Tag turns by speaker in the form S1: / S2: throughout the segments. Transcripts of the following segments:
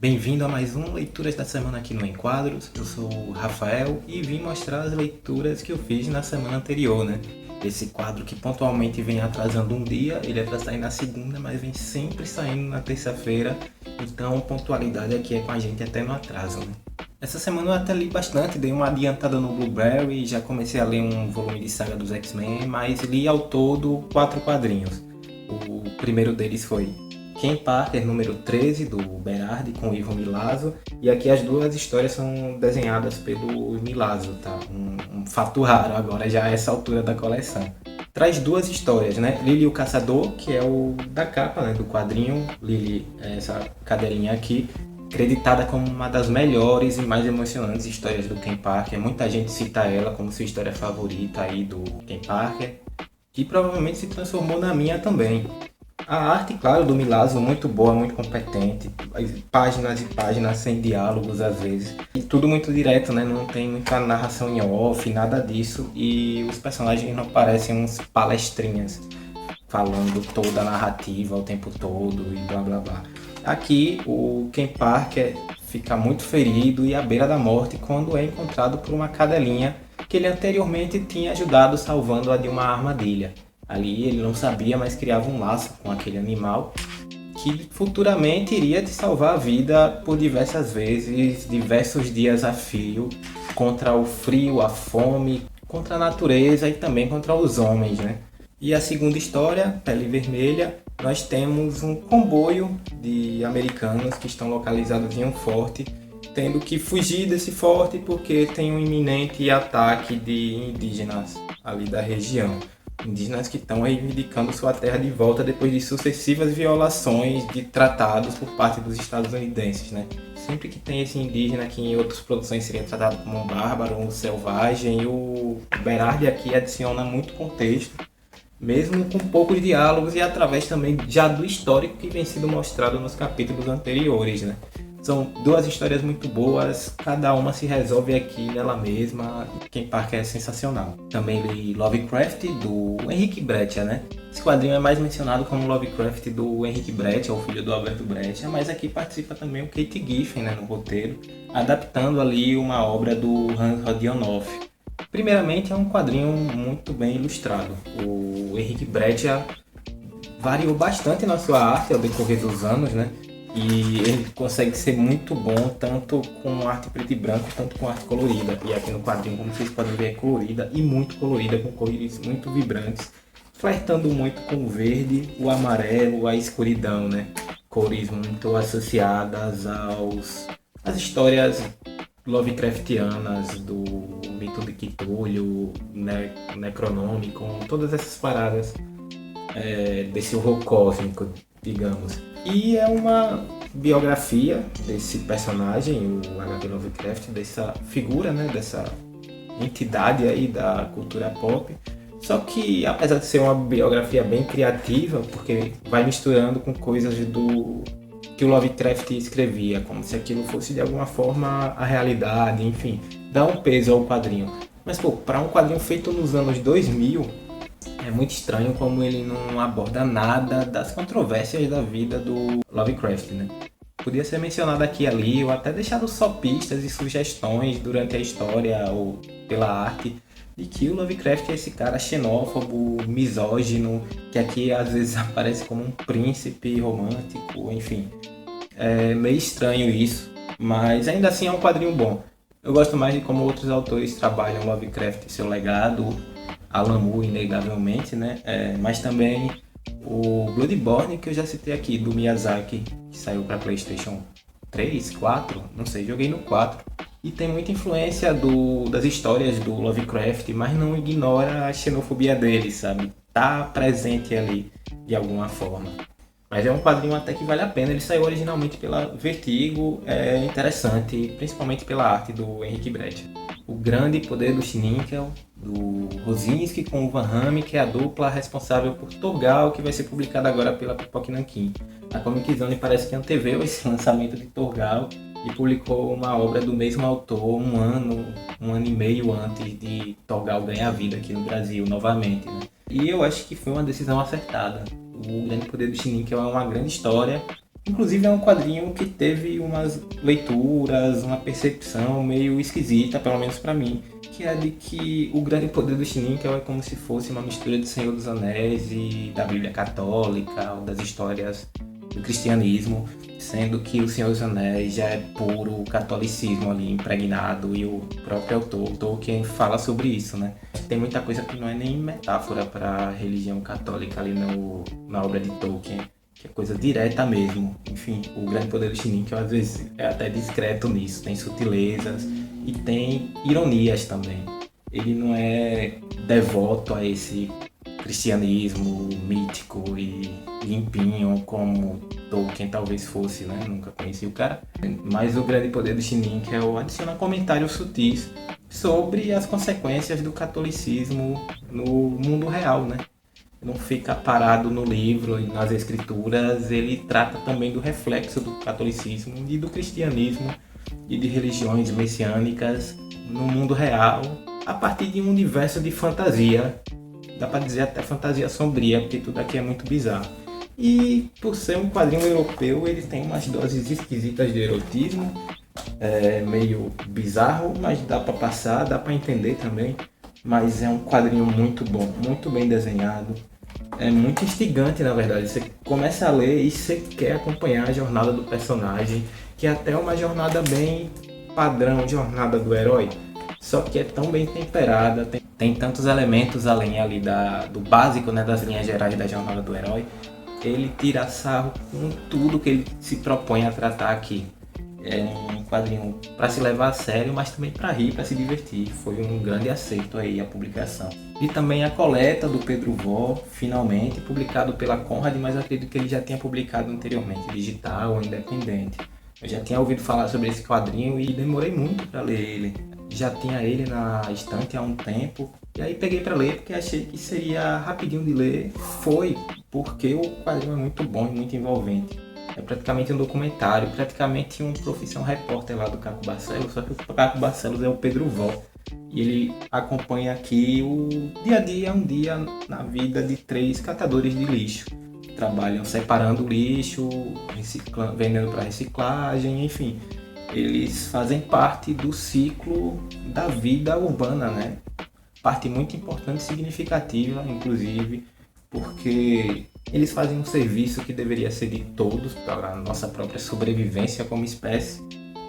S1: Bem-vindo a mais um Leituras da Semana aqui no Enquadros. Eu sou o Rafael e vim mostrar as leituras que eu fiz na semana anterior, né? Esse quadro que pontualmente vem atrasando um dia, ele é para sair na segunda, mas vem sempre saindo na terça-feira. Então, pontualidade aqui é com a gente até no atraso, né? Essa semana eu até li bastante, dei uma adiantada no Blueberry, já comecei a ler um volume de saga dos X-Men, mas li ao todo 4 quadrinhos. O primeiro deles foi Ken Parker, número 13, do Berardi, com Ivo Milazzo. E aqui as duas histórias são desenhadas pelo Milazzo, tá? Um fato raro agora, já a essa altura da coleção. Traz duas histórias, né? Lily o Caçador, que é o da capa, né, do quadrinho. Lily é essa cadelinha aqui, creditada como uma das melhores e mais emocionantes histórias do Ken Parker. Muita gente cita ela como sua história favorita aí do Ken Parker, que provavelmente se transformou na minha também. A arte, claro, do Milazzo, muito boa, muito competente, páginas e páginas sem diálogos às vezes, e tudo muito direto, né? Não tem muita narração em off, nada disso, e os personagens não parecem uns palestrinhas falando toda a narrativa o tempo todo e blá blá blá. Aqui o Ken Parker fica muito ferido e à beira da morte quando é encontrado por uma cadelinha que ele anteriormente tinha ajudado salvando-a de uma armadilha. Ali ele não sabia, mas criava um laço com aquele animal que futuramente iria te salvar a vida por diversas vezes, diversos dias a fio, contra o frio, a fome, contra a natureza e também contra os homens, né? E a segunda história, Pele Vermelha, nós temos um comboio de americanos que estão localizados em um forte, tendo que fugir desse forte porque tem um iminente ataque de indígenas ali da região. Indígenas que estão reivindicando sua terra de volta depois de sucessivas violações de tratados por parte dos estadunidenses, né? Sempre que tem esse indígena que em outras produções seria tratado como um bárbaro, um selvagem, e o Berardi aqui adiciona muito contexto, mesmo com poucos diálogos e através também já do histórico que vem sendo mostrado nos capítulos anteriores, né? São duas histórias muito boas, cada uma se resolve aqui nela mesma. Ken Parker é sensacional. Também li Lovecraft, do Henrique Breccia, né? Esse quadrinho é mais mencionado como Lovecraft do Henrique Breccia, o filho do Alberto Breccia, mas aqui participa também o Kate Giffen, né, no roteiro, adaptando ali uma obra do Hans Rodionoff. Primeiramente, é um quadrinho muito bem ilustrado. O Henrique Breccia variou bastante na sua arte ao decorrer dos anos, né? E ele consegue ser muito bom, tanto com arte preto e branco, tanto com arte colorida. E aqui no quadrinho, como vocês podem ver, é colorida e muito colorida, com cores muito vibrantes, flertando muito com o verde, o amarelo, a escuridão, né? Cores muito associadas às histórias Lovecraftianas, do mito de Cthulhu, Necronomicon, todas essas paradas desse horror cósmico, digamos. E é uma biografia desse personagem, o H.P. Lovecraft, dessa figura, né, dessa entidade aí da cultura pop. Só que, apesar de ser uma biografia bem criativa, porque vai misturando com coisas do que o Lovecraft escrevia, como se aquilo fosse de alguma forma a realidade, enfim, dá um peso ao quadrinho. Mas, pô, para um quadrinho feito nos anos 2000, é muito estranho como ele não aborda nada das controvérsias da vida do Lovecraft, né? Podia ser mencionado aqui e ali, ou até deixado só pistas e sugestões durante a história ou pela arte, de que o Lovecraft é esse cara xenófobo, misógino, que aqui às vezes aparece como um príncipe romântico, enfim. É meio estranho isso, mas ainda assim é um quadrinho bom. Eu gosto mais de como outros autores trabalham Lovecraft e seu legado, Alan Moore, inegavelmente, né? Mas também o Bloodborne, que eu já citei aqui, do Miyazaki, que saiu para PlayStation 3, 4, não sei, joguei no 4. E tem muita influência das histórias do Lovecraft, mas não ignora a xenofobia dele, sabe? Tá presente ali de alguma forma. Mas é um quadrinho até que vale a pena. Ele saiu originalmente pela Vertigo, é interessante, principalmente pela arte do Henrique Breccia. O Grande Poder do Schnickel, do Rosinski com o Van Hamme, que é a dupla responsável por Torgal, que vai ser publicado agora pela Pipoca Nanquim. A Comic Zone parece que anteveu esse lançamento de Torgal e publicou uma obra do mesmo autor um ano e meio antes de Torgal ganhar vida aqui no Brasil novamente, né? E eu acho que foi uma decisão acertada. O Grande Poder do Schnickel é uma grande história Inclusive é um quadrinho que teve umas leituras, uma percepção meio esquisita, pelo menos para mim, que é de que o grande poder do Shninkel é como se fosse uma mistura de Senhor dos Anéis e da Bíblia Católica, ou das histórias do cristianismo, sendo que o Senhor dos Anéis já é puro catolicismo ali impregnado, e o próprio autor, Tolkien, fala sobre isso, né? Tem muita coisa que não é nem metáfora para a religião católica ali na obra de Tolkien, que é coisa direta mesmo. Enfim, o grande poder do Shninkel às vezes é até discreto nisso, tem sutilezas e tem ironias também. Ele não é devoto a esse cristianismo mítico e limpinho como Tolkien talvez fosse, né? Nunca conheci o cara. Mas o grande poder do Shninkel adiciona comentários sutis sobre as consequências do catolicismo no mundo real, né? Não fica parado no livro e nas escrituras, ele trata também do reflexo do catolicismo e do cristianismo e de religiões messiânicas no mundo real, a partir de um universo de fantasia, dá para dizer até fantasia sombria, porque tudo aqui é muito bizarro. E por ser um quadrinho europeu, ele tem umas doses esquisitas de erotismo, meio bizarro, mas dá para passar, dá para entender também. Mas é um quadrinho muito bom, muito bem desenhado. É muito instigante, na verdade. Você começa a ler e você quer acompanhar a jornada do personagem, que é até uma jornada bem padrão, jornada do herói. Só que é tão bem temperada, tem tantos elementos além ali do básico, né, das linhas gerais da jornada do herói. Ele tira sarro com tudo que ele se propõe a tratar aqui. É um quadrinho para se levar a sério, mas também para rir, para se divertir. Foi um grande acerto aí a publicação. E também a coleta do Pedro Vó, finalmente, publicado pela Conrad, mas eu acredito que ele já tinha publicado anteriormente, digital ou independente. Eu já tinha ouvido falar sobre esse quadrinho e demorei muito para ler ele. Já tinha ele na estante há um tempo, e aí peguei para ler porque achei que seria rapidinho de ler. Foi porque o quadrinho é muito bom e muito envolvente. É praticamente um documentário, praticamente um profissão repórter lá do Caco Barcelos, só que o Caco Barcelos é o Pedro Vó. E ele acompanha aqui o dia a dia, um dia na vida de 3 catadores de lixo. Trabalham separando o lixo, vendendo para reciclagem, enfim. Eles fazem parte do ciclo da vida urbana, né? Parte muito importante e significativa, inclusive, porque eles fazem um serviço que deveria ser de todos para a nossa própria sobrevivência como espécie,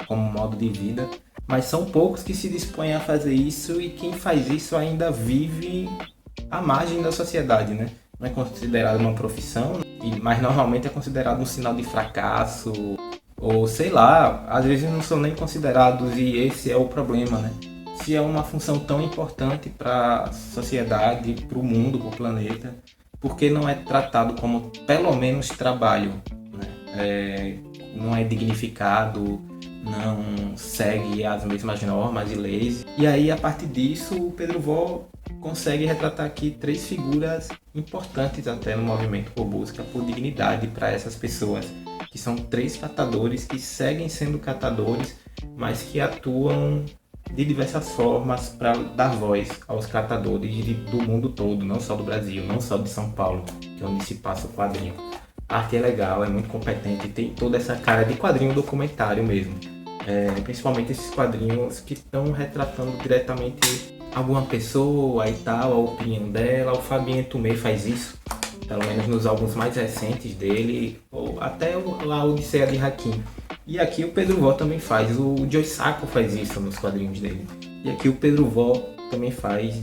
S1: como modo de vida, mas são poucos que se dispõem a fazer isso, e quem faz isso ainda vive à margem da sociedade, né? Não é considerado uma profissão, mas normalmente é considerado um sinal de fracasso, ou sei lá, às vezes não são nem considerados, e esse é o problema, né? Se é uma função tão importante para a sociedade, para o mundo, para o planeta, por que não é tratado como pelo menos trabalho, né? Não é dignificado, não segue as mesmas normas e leis. E aí, a partir disso, o Pedro Vó consegue retratar aqui 3 figuras importantes até no movimento por busca por dignidade para essas pessoas, que são 3 catadores que seguem sendo catadores, mas que atuam de diversas formas para dar voz aos catadores do mundo todo, não só do Brasil, não só de São Paulo, que é onde se passa o quadrinho. A arte é legal, é muito competente, tem toda essa cara de quadrinho documentário mesmo. Principalmente esses quadrinhos que estão retratando diretamente alguma pessoa e tal, a opinião dela. O Fabien Tumé faz isso, pelo menos nos álbuns mais recentes dele, ou até a Odisseia de Hakim. E aqui o Pedro Vó também faz, o Joe Sacco faz isso nos quadrinhos dele. E aqui o Pedro Vó também faz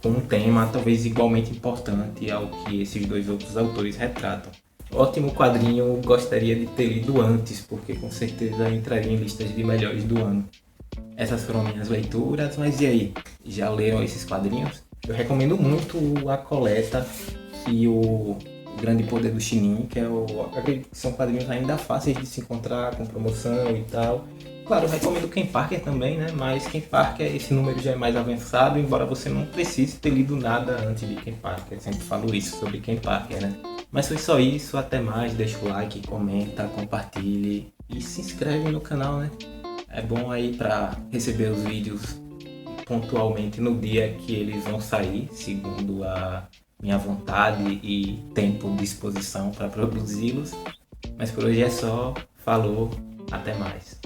S1: com um tema talvez igualmente importante ao que esses 2 outros autores retratam. Ótimo quadrinho, gostaria de ter lido antes, porque com certeza entraria em listas de melhores do ano. Essas foram minhas leituras, mas e aí? Já leram esses quadrinhos? Eu recomendo muito a coleta e o Grande Poder do Shninkel, que acredito que são quadrinhos ainda fáceis de se encontrar, com promoção e tal. Claro, eu recomendo Ken Parker também, né? Mas Ken Parker, esse número já é mais avançado, embora você não precise ter lido nada antes de Ken Parker. Eu sempre falo isso sobre Ken Parker, né? Mas foi só isso, até mais, deixa o like, comenta, compartilhe e se inscreve no canal, né? É bom aí para receber os vídeos pontualmente no dia que eles vão sair, segundo a minha vontade e tempo de disposição para produzi-los. Mas por hoje é só. Falou, até mais.